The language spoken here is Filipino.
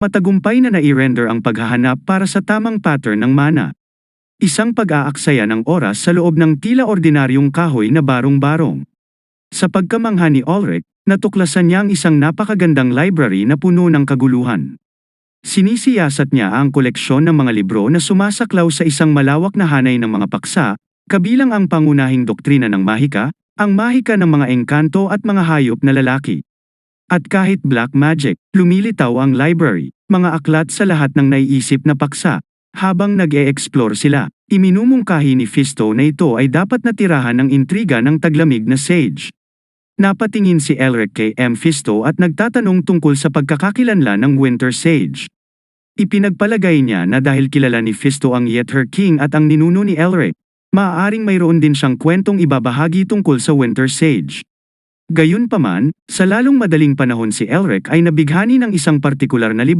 Matagumpay na nai-render ang paghahanap para sa tamang pattern ng mana. Isang pag-aaksaya ng oras sa loob ng tila ordinaryong kahoy na barong-barong. Sa pagkamangha ni Ulrich, natuklasan niya ang isang napakagandang library na puno ng kaguluhan. Sinisiyasat niya ang koleksyon ng mga libro na sumasaklaw sa isang malawak na hanay ng mga paksa, kabilang ang pangunahing doktrina ng mahika, ang mahika ng mga engkanto at mga hayop na lalaki. At kahit black magic, lumilitaw ang library, mga aklat sa lahat ng naiisip na paksa. Habang nag-e-explore sila, iminumungkahi ni Fisto na ito ay dapat na tirahan ng intriga ng taglamig na sage. Napatingin si Elric kay Fisto at nagtatanong tungkol sa pagkakakilanlan ng Winter Sage. Ipinagpalagay niya na dahil kilala ni Fisto ang Yether King at ang ninuno ni Elric, maaaring mayroon din siyang kwentong ibabahagi tungkol sa Winter Sage. Gayunpaman, sa lalong madaling panahon si Elric ay nabighani ng isang partikular na libro